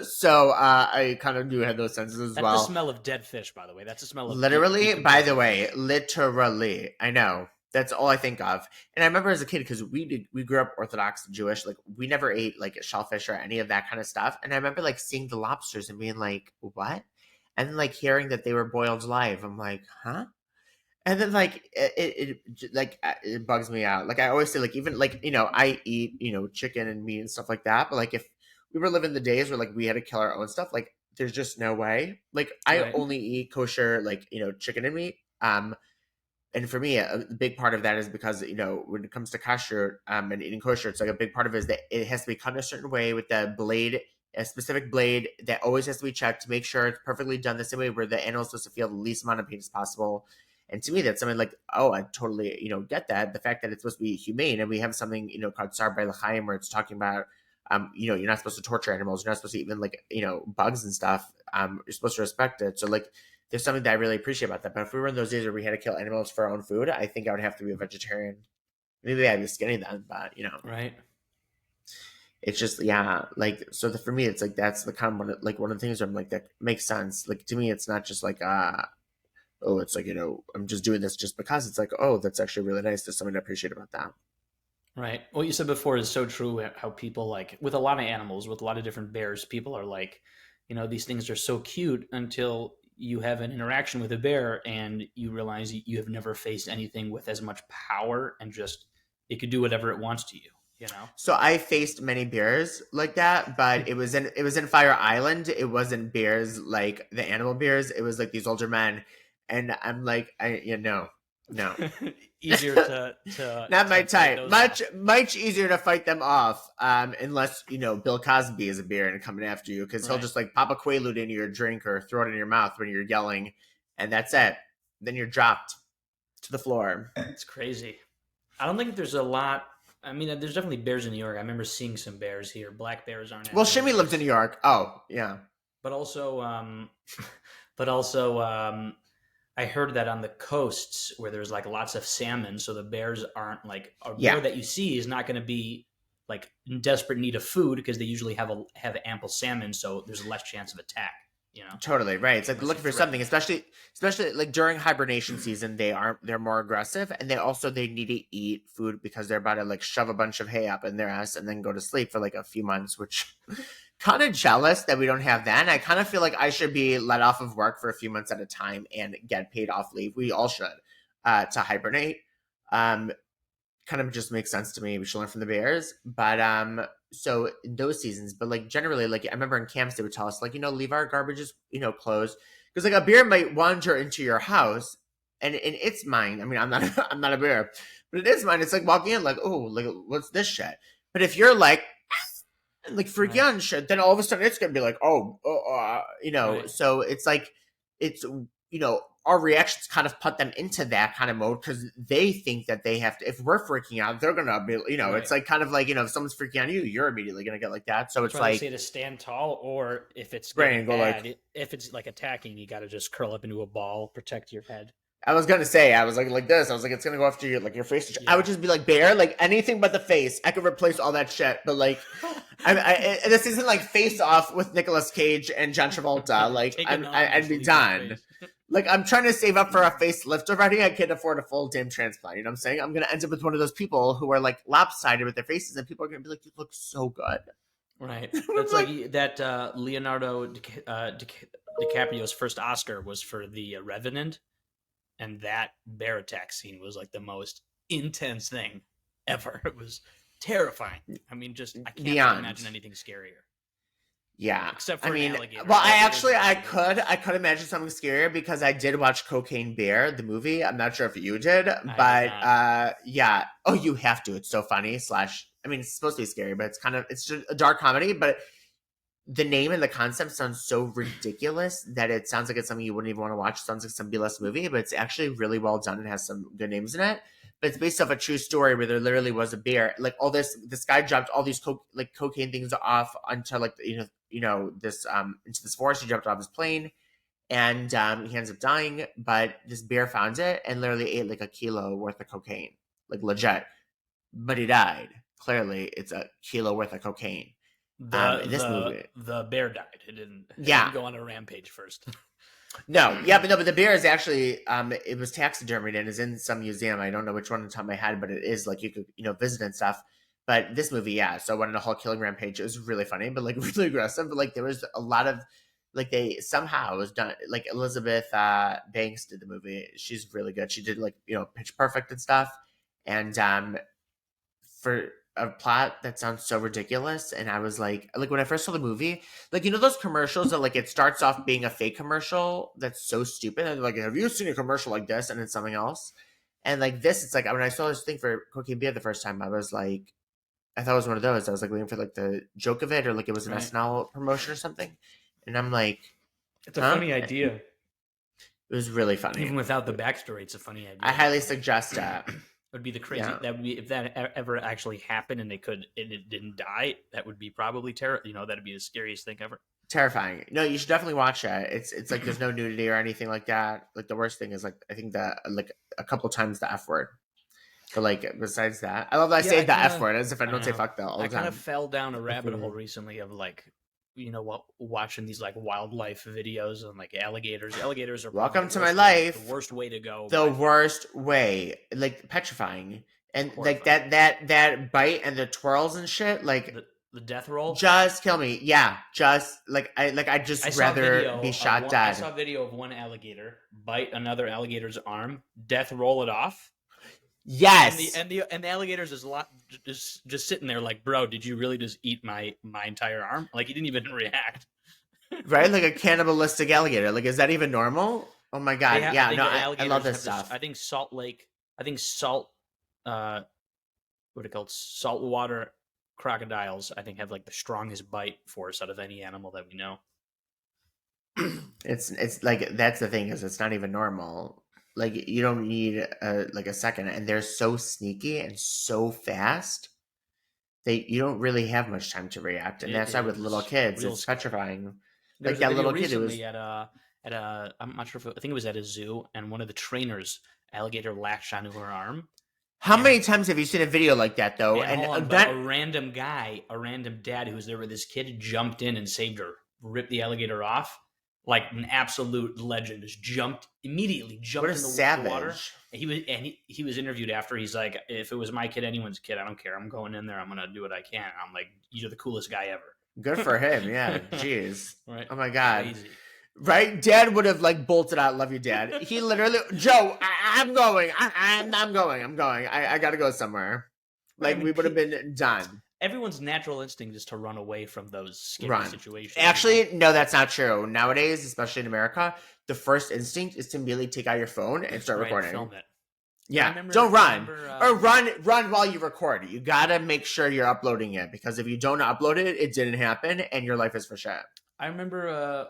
So I kind of do have those senses as That's well. the smell of dead fish, by the way. That's the smell of Literally, by the decomposing way, fish. literally, I know. That's all I think of. And I remember as a kid, because we grew up Orthodox Jewish, like we never ate like shellfish or any of that kind of stuff. And I remember like seeing the lobsters and being like, what? And then like hearing that they were boiled live. I'm like, huh? And then like it bugs me out. Like I always say, like even like I eat chicken and meat and stuff like that. But like if we were living the days where like we had to kill our own stuff, like there's just no way. Like I Right. only eat kosher like chicken and meat. And for me, a big part of that is because when it comes to kosher and eating kosher, it's like a big part of it is that it has to be cut in a certain way with the blade, a specific blade that always has to be checked to make sure it's perfectly done the same way where the animal is supposed to feel the least amount of pain as possible. And to me, that's something like, oh, I totally get that. The fact that it's supposed to be humane, and we have something called Sar by L'chaim, where it's talking about you're not supposed to torture animals, you're not supposed to even like bugs and stuff. You're supposed to respect it. So like there's something that I really appreciate about that. But if we were in those days where we had to kill animals for our own food, I think I would have to be a vegetarian. Maybe I'd be skinny then, but Right. it's just like so. For me, it's like that's the kind of one of the things where I'm like that makes sense. Like to me, it's not just like oh, it's like I'm just doing this just because. It's like oh, that's actually really nice. There's something to appreciate about that. Right. What you said before is so true. How people like with a lot of animals, with a lot of different bears, people are like, these things are so cute until you have an interaction with a bear and you realize you have never faced anything with as much power and just it could do whatever it wants to you. You know. So I faced many bears like that, but it was in Fire Island. It wasn't bears like the animal bears. It was like these older men, and I'm like, no. Easier to Not my fight type. those off. Much easier to fight them off. Unless Bill Cosby is a bear and coming after you, because he'll Right. just like pop a quaalude into your drink or throw it in your mouth when you're yelling, and that's it. Then you're dropped to the floor. It's crazy. I don't think there's a lot. I mean, there's definitely bears in New York. I remember seeing some bears here. Black bears aren't Well, as Shimmy lives in dangerous, New York. Oh, yeah. but also, but also, I heard that on the coasts where there's like lots of salmon, so the bears aren't like a Yeah. bear that you see is not going to be like in desperate need of food because they usually have ample salmon, so there's less chance of attack. Totally right. It's like they're Unless looking you for threaten something, them. especially like during hibernation season. They're more aggressive, and they need to eat food because they're about to like shove a bunch of hay up in their ass and then go to sleep for like a few months. Which kind of jealous that we don't have that. And I kind of feel like I should be let off of work for a few months at a time and get paid off leave. We all should to hibernate. Um, Kind of just makes sense to me. We should learn from the bears. But so in those seasons, but like generally, like I remember in camps they would tell us, like, leave our garbages, closed. Because like a bear might wander into your house and in its mind, I mean, I'm not I'm not a bear, but it is mine. It's like walking in, like, oh, like what's this shit? But if you're like freaking Right. out and shit, then all of a sudden it's gonna be like, Right. so it's like it's our reactions kind of put them into that kind of mode because they think that they have to. If we're freaking out, they're gonna be, Right. it's like kind of like if someone's freaking out on you, you're immediately gonna get like that. So That's it's why they say like to stand tall, or if it's brain getting and go like, bad, if it's like attacking, you got to just curl up into a ball, protect your head. I was gonna say, I was like this. I was like, it's gonna go after your like your face. I Yeah. would just be like bear, like anything but the face. I could replace all that shit, but like, this isn't like Face Off with Nicolas Cage and John Travolta. Like, Take an arm, I'd just be leave your done. face. Like, I'm trying to save up for a facelift already. I can't afford a full damn transplant. You know what I'm saying? I'm gonna end up with one of those people who are like lopsided with their faces, and people are gonna be like, "You look so good." Right. That's like that Leonardo DiCaprio's first Oscar was for The Revenant, and that bear attack scene was like the most intense thing ever. It was terrifying. I mean, just I can't Beyond. imagine anything scarier. Yeah, Except for I mean, an alligator. well, Alligators I could imagine something scarier because I did watch Cocaine Bear, the movie. I'm not sure if you did, but yeah. Oh, you have to. It's so funny. Slash, I mean, it's supposed to be scary, but it's just a dark comedy. But the name and the concept sounds so ridiculous that it sounds like it's something you wouldn't even want to watch. It sounds like some B-list movie, but it's actually really well done and has some good names in it. But it's based off a true story where there literally was a bear. Like all this guy dropped all these cocaine things off onto like this into this forest. He jumped off his plane, and he ends up dying. But this bear found it and literally ate like a kilo worth of cocaine, like legit. But he died. Clearly, it's a kilo worth of cocaine. In this movie, the bear died. It didn't go on a rampage first. No, but the bear is actually it was taxidermied and is in some museum. I don't know which one on the top of my head, but it is like you could visit and stuff. But this movie, yeah. So when the whole killing rampage, it was really funny, but like really aggressive. But like there was a lot of like they somehow was done. Like Elizabeth Banks did the movie. She's really good. She did like Pitch Perfect and stuff. And for a plot that sounds so ridiculous, and I was like when I first saw the movie, like those commercials that like it starts off being a fake commercial that's so stupid, and like, have you seen a commercial like this? And it's something else, and like this, it's like when I saw this thing for Cocaine Beer the first time, I was like, I thought it was one of those. I was like waiting for like the joke of it, or like it was an SNL promotion or something, and I'm like, it's a funny idea. It was really funny, even without the backstory. It's a funny idea. I highly suggest that. Would be the crazy. Yeah. That would be if that ever actually happened and it didn't die. That would be probably that'd be the scariest thing ever. Terrifying. No, you should definitely watch it. It's like there's no nudity or anything like that. Like the worst thing is like I think that like a couple times the F word. But like besides that, I love that I say the F word as if I don't say fuck though. I kind of fell down a rabbit hole recently of like watching these like wildlife videos and like alligators. Alligators are welcome to my life. The worst way to go. The worst way, like petrifying, and like that bite and the twirls and shit, like the death roll. Just kill me, yeah. Just I just rather be shot dead. I saw a video of one alligator bite another alligator's arm, death roll it off. Yes, and the alligators is just sitting there like, bro, did you really just eat my entire arm? Like he didn't even react. Right, like a cannibalistic alligator. Like, is that even normal? Oh my god, yeah. No, I love this stuff. I think salt, what are called, saltwater crocodiles. I think have like the strongest bite force out of any animal that we know. It's like that's the thing is it's not even normal. Like you don't need a second, and they're so sneaky and so fast. You don't really have much time to react, and that's why with little kids, it's petrifying. Like that little kid who was at a I'm not sure I think it was at a zoo, and one of the trainers, alligator latched onto her arm. How many times have you seen a video like that though? And a random guy, a random dad who was there with his kid, jumped in and saved her, ripped the alligator off. Like an absolute legend, just immediately jumped in the water. He was interviewed after. He's like, if it was my kid, anyone's kid, I don't care. I'm going in there. I'm gonna do what I can. I'm like, you're the coolest guy ever. Good for him. Yeah. Jeez. Right. Oh my god. Crazy. Right. Dad would have like bolted out. Love you, Dad. He literally, Joe. I'm going. I'm going. I gotta go somewhere. Like we would have been done. Everyone's natural instinct is to run away from those scary situations. Actually, no, that's not true. Nowadays, especially in America, the first instinct is to immediately take out your phone and start recording. Film it. Yeah, don't run. Or run while you record. You gotta make sure you're uploading it, because if you don't upload it, it didn't happen, and your life is for shit. I remember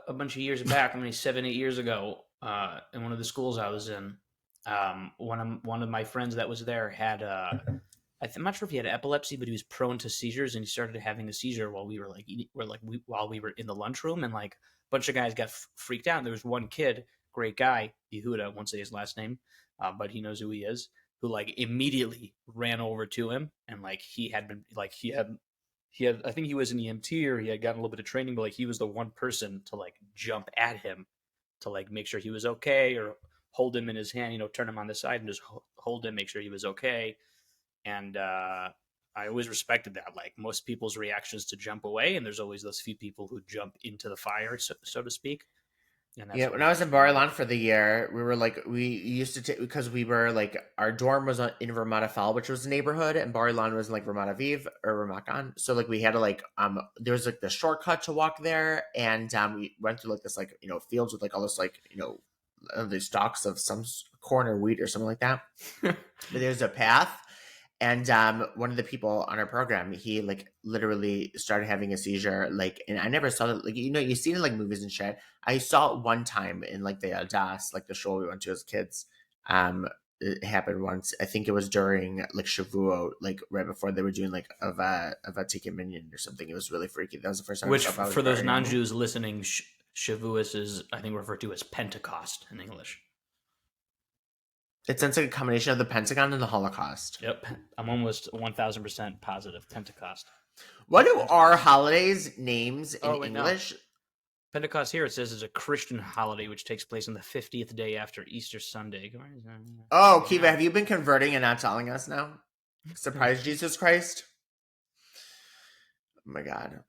a bunch of years back, 7-8 years ago, in one of the schools I was in, one of my friends that was there had I'm not sure if he had epilepsy, but he was prone to seizures, and he started having a seizure while we were while we were in the lunchroom, and like a bunch of guys got freaked out. And there was one kid great guy, Yehuda, won't say his last name, but he knows who he is, who like immediately ran over to him, and like he had I think he was an EMT, or he had gotten a little bit of training, but like he was the one person to like jump at him to like make sure he was okay, or hold him in his hand, turn him on the side and just hold him, make sure he was okay. And I always respected that. Like most people's reactions to jump away, and there's always those few people who jump into the fire, so to speak. And that's Yeah, what when he I was was in doing. Bar for the year, we were like, we used to take, because we were like, our dorm was in Ramat Fall, which was a neighborhood, and Bar was in like Ramat Aviv or Ramat Gan. So like we had to like, there was like the shortcut to walk there, and we went through like this like fields with like all this like these stalks of some corn or wheat or something like that. But there's a path. And one of the people on our program, he like literally started having a seizure. Like, and I never saw it. Like, you see it in like movies and shit. I saw it one time in like the Das, like the show we went to as kids. It happened once. I think it was during like Shavuot, like right before they were doing like of a ticket minion or something. It was really freaky. That was the first time I Which, saw it. I was for those very young. non-Jews listening, Shavuos is, I think, referred to as Pentecost in English. It sounds like a combination of the Pentagon and the Holocaust. Yep, I'm almost 1,000% positive. Pentecost. What do Pentecost. our holidays names in Oh wait, no. English? Pentecost here, it says, is a Christian holiday which takes place on the 50th day after Easter Sunday. Oh, Kiva, have you been converting and not telling us now? Surprise, Jesus Christ. Oh my God.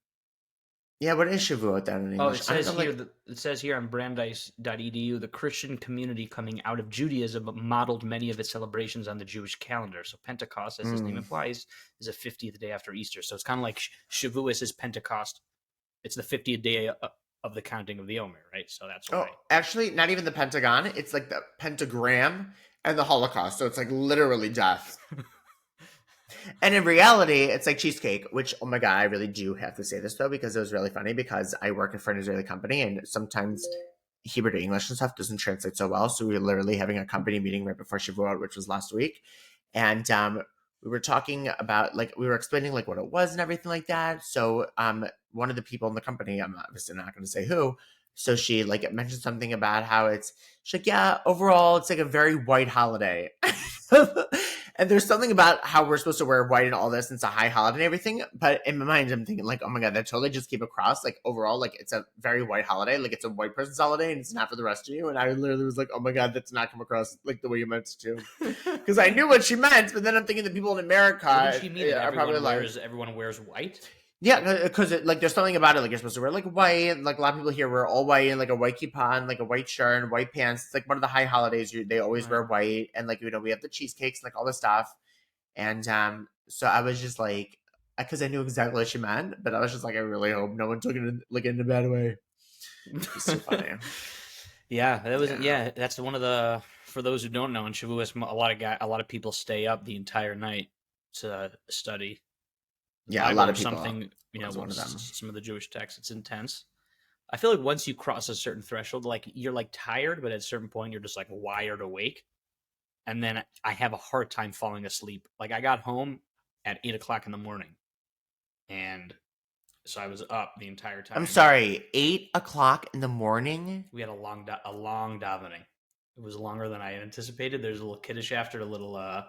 Yeah, what is Shavuot then in English? It says here on Brandeis.edu, the Christian community coming out of Judaism modeled many of its celebrations on the Jewish calendar. So Pentecost, as its name implies, is a 50th day after Easter. So it's kind of like Shavuos is Pentecost. It's the 50th day of the counting of the Omer, right? So that's why. Oh, actually, not even the Pentagon. It's like the pentagram and the Holocaust. So it's like literally death. And in reality, it's like cheesecake, which, oh my God, I really do have to say this though, because it was really funny because I work for an Israeli company and sometimes Hebrew to English and stuff doesn't translate so well. So we were literally having a company meeting right before Shavuot, which was last week. And we were talking about, like, we were explaining like what it was and everything like that. So one of the people in the company, I'm obviously not going to say who, so she like mentioned something about how she's like, yeah, overall, it's like a very white holiday. And there's something about how we're supposed to wear white and all this, and it's a high holiday and everything. But in my mind, I'm thinking like, oh my God, that totally just came across like overall, like it's a very white holiday. Like it's a white person's holiday and it's not for the rest of you. And I literally was like, oh my God, that's not come across like the way you meant it to. Because I knew what she meant, but then I'm thinking the people in America What did she mean? That are probably everyone wears white? Yeah, because like there's something about it, like you're supposed to wear like white, and like a lot of people here wear all white and like a white kippah and like a white shirt and white pants. It's like one of the high holidays. They always wear white, and like we have the cheesecakes and like all this stuff. And so I was just like, because I knew exactly what she meant, but I was just like, I really hope no one took it in a bad way. It's so funny. Yeah, that was that's one of the, for those who don't know, in Shavuos, a lot of people stay up the entire night to study. Yeah, a lot of people. Something, one of them. Some of the Jewish texts. It's intense. I feel like once you cross a certain threshold, like you're like tired, but at a certain point you're just like wired awake. And then I have a hard time falling asleep. Like I got home at 8:00 in the morning, and so I was up the entire time. I'm sorry, 8:00 in the morning. We had a long davening. It was longer than I had anticipated. There's a little kiddush after, a little,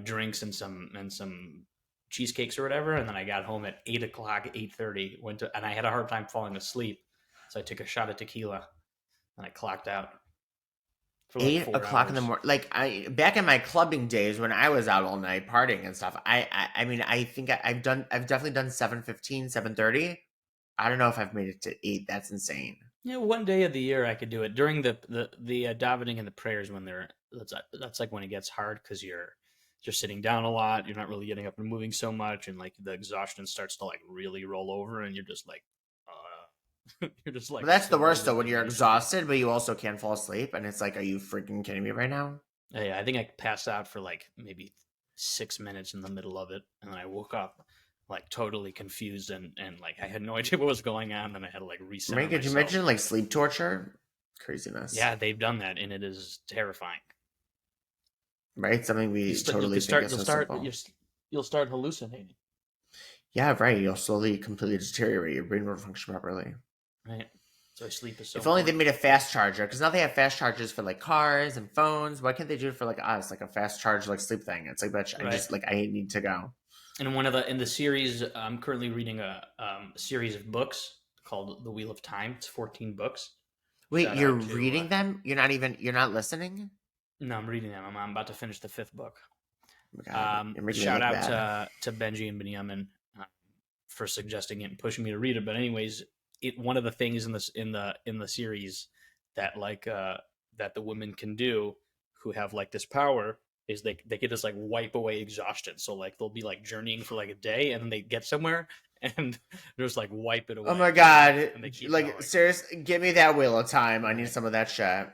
drinks and some cheesecakes or whatever. And then I got home at 8:00, 8:30. And I had a hard time falling asleep, so I took a shot of tequila, and I clocked out. 8:00 in the morning. Like back in my clubbing days when I was out all night partying and stuff. I mean, I think I've definitely done 7:15, 7:30. I don't know if I've made it to 8. That's insane. Yeah, one day of the year I could do it during the davening and the prayers when that's like when it gets hard because you're sitting down a lot. You're not really getting up and moving so much, and like the exhaustion starts to like really roll over, and you're just like. You're just like, but that's the worst though, when you're exhausted but you also can't fall asleep, and it's like, are you freaking kidding me right now? Yeah, I think I passed out for like maybe 6 minutes in the middle of it, and then I woke up like totally confused and like I had no idea what was going on, and I had to like reset. Right, could you mention like sleep torture? Craziness. Yeah, they've done that, and it is terrifying. Right, something we totally think is so simple. You'll start hallucinating. Yeah, right. You'll slowly completely deteriorate. Your brain won't function properly. Right. So sleep is so If only they important. made a fast charger, because now they have fast chargers for like cars and phones. Why can't they do it for like us, like a fast charge like sleep thing? It's like, bitch, I Right. just like I need to go. And in the series, I'm currently reading a series of books called The Wheel of Time. It's 14 books. Wait, Shout you're out to reading them? You're not listening? no, I'm reading them. I'm about to finish the fifth book. Oh my god, you're making me Shout look out bad. to Benji and Benjamin for suggesting it and pushing me to read it. But anyways, one of the things in the series that that the women can do who have like this power is they can just like wipe away exhaustion. So like they'll be like journeying for like a day and then they get somewhere and just like wipe it Oh away, my god, and they keep like going. seriously, give me that Wheel of Time. I need Right. some of that shit.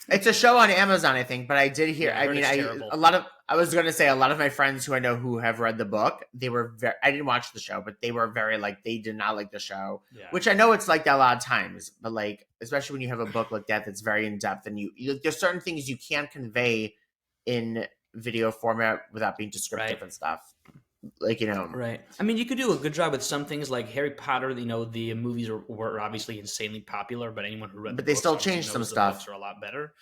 It's a show on Amazon, I think, but I did hear. Yeah, I I heard mean, it's terrible. I was gonna say a lot of my friends who I know who have read the book, they were very. I didn't watch the show, but they were very like they did not like the show, Yeah. which I know it's like that a lot of times, but like especially when you have a book like that that's very in depth and there's certain things you can't convey in video format without being descriptive Right. and stuff. Like Right. I mean, you could do a good job with some things like Harry Potter. The movies were obviously insanely popular, but anyone who read the but they books still obviously changed some knows the stuff. books are a lot better.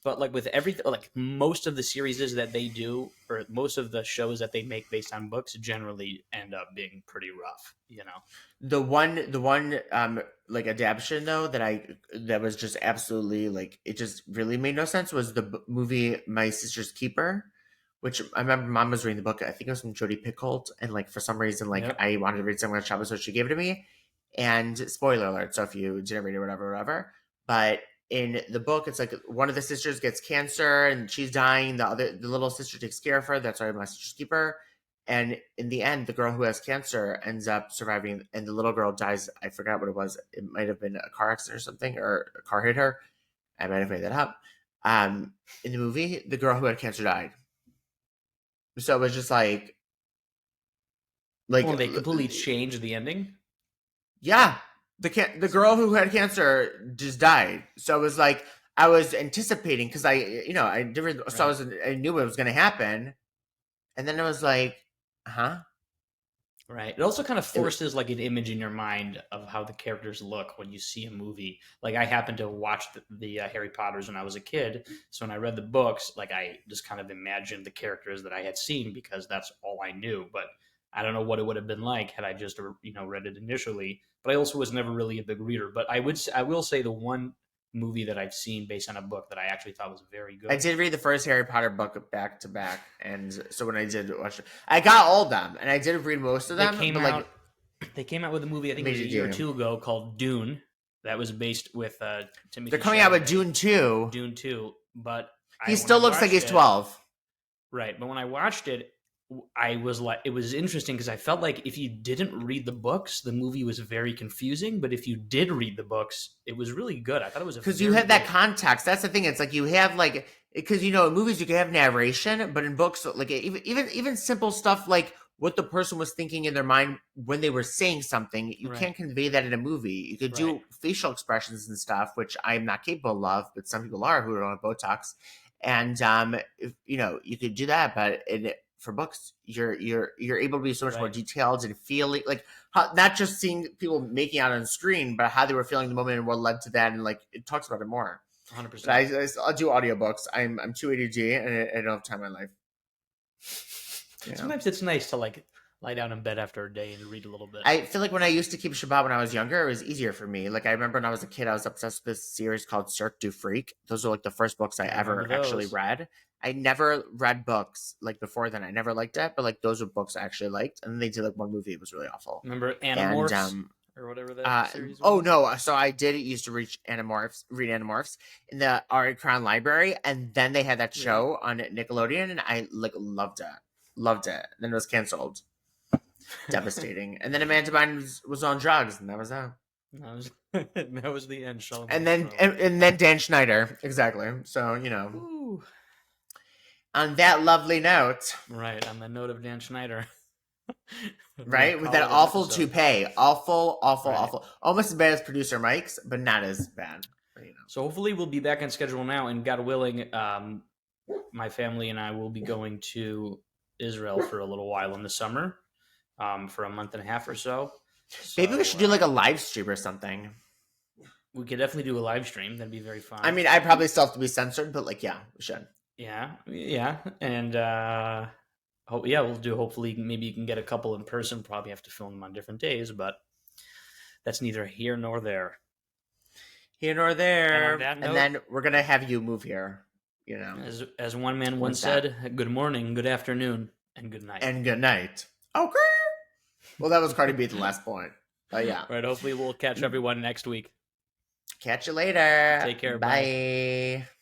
But like with everything, like most of the series that they do, or most of the shows that they make based on books, generally end up being pretty rough. You know. The one like adaptation though that was just absolutely like it just really made no sense was the movie My Sister's Keeper, which I remember mom was reading the book. I think it was from Jodi Picoult, and like for some reason like Yep. I wanted to read something on Shabbos, so she gave it to me. And spoiler alert, so if you didn't read it, whatever. But in the book, it's like one of the sisters gets cancer and she's dying. The little sister takes care of her. That's why My Sister's Keeper. And in the end, the girl who has cancer ends up surviving, and the little girl dies. I forgot what it was. It might have been a car accident or something, or a car hit her. I might have made that up. In the movie, the girl who had cancer died. So it was just like Well, they completely changed the ending. yeah, the girl who had cancer just died. So it was like I was anticipating because I different. So Right. I knew it was going to happen, and then it was like, huh? Right. It also kind of It, forces like an image in your mind of how the characters look when you see a movie. Like I happened to watch the Harry Potters when I was a kid, so when I read the books, like I just kind of imagined the characters that I had seen because that's all I knew. But I don't know what it would have been like had I just read it initially. But I also was never really a big reader. But I will say the one movie that I've seen based on a book that I actually thought was very I good. did read the first Harry Potter book back to back, and so when I did watch it, I got all of them, and I did read most of They them. came But like, out they came out with a movie, I think it made was a you year or do. two ago, called Dune, that was based with They're Timothy coming out with Chalamet. Dune 2. Dune 2, but He when still I looks like watched he's it, 12. right, but when I watched it, I was like, it was interesting because I felt like if you didn't read the books, the movie was very confusing. But if you did read the books, it was really good. I thought it was a Because you very have that good. context. That's the thing. It's like you have like because in movies you can have narration, but in books, like even simple stuff like what the person was thinking in their mind when they were saying something, you Right, can't convey that in a movie. You could right, do facial expressions and stuff, which I'm not capable of, but some people are who don't have Botox. And if, you could do that, but for books, you're able to be so much more right, detailed and feeling like not just seeing people making out on screen, but how they were feeling in the moment and what led to that, and like it talks about it more. one hundred But percent. I'll do audiobooks. I'm too ADD and I don't have time in my life. Sometimes it's nice to like lie down in bed after a day and read a little bit. I feel like when I used to keep Shabbat when I was younger, it was easier for me. Like I remember when I was a kid, I was obsessed with this series called Cirque du Freak. Those are like the first books I I remember ever actually those. read. I never read books like before then. I never liked it, but like those were books I actually liked. And then they did like one movie, it was really awful. Remember And Animorphs or whatever that uh series oh was? no, so I did used to read Animorphs in the Ari Crown library, and then they had that Yeah. show on Nickelodeon, and I like loved it. Then it was canceled. Devastating. And then Amanda Bynes was on drugs, and that was that. That was that was the end. Sheldon And Bruck then forever. and then Dan Schneider, exactly. So Ooh. on that lovely note, Right, on the note of Dan Schneider, we're gonna right, with call that it an awful episode. toupee, awful, Right. awful, almost as bad as producer Mike's, but not as bad. But. So hopefully we'll be back on schedule now, and God willing, my family and I will be going to Israel for a little while in the summer, for a month and a half or so. Maybe we So should do like a live stream or something. We could definitely do a live stream. That'd be very I fun. mean, I probably still have to be censored, but like, yeah, we should. Yeah, yeah, and yeah, we'll do. Hopefully, maybe you can get a couple in person. Probably have to film them on different days, but that's neither here nor there. Here nor And on there. that And note, then we're gonna have you move here, you know. as one man once Once that. said, "Good morning, good afternoon, and good night." And good night. Okay. Well, that was Cardi B at the last point. But yeah. Right. Hopefully, we'll catch everyone next week. Catch you later. Take care. Bye. Bye.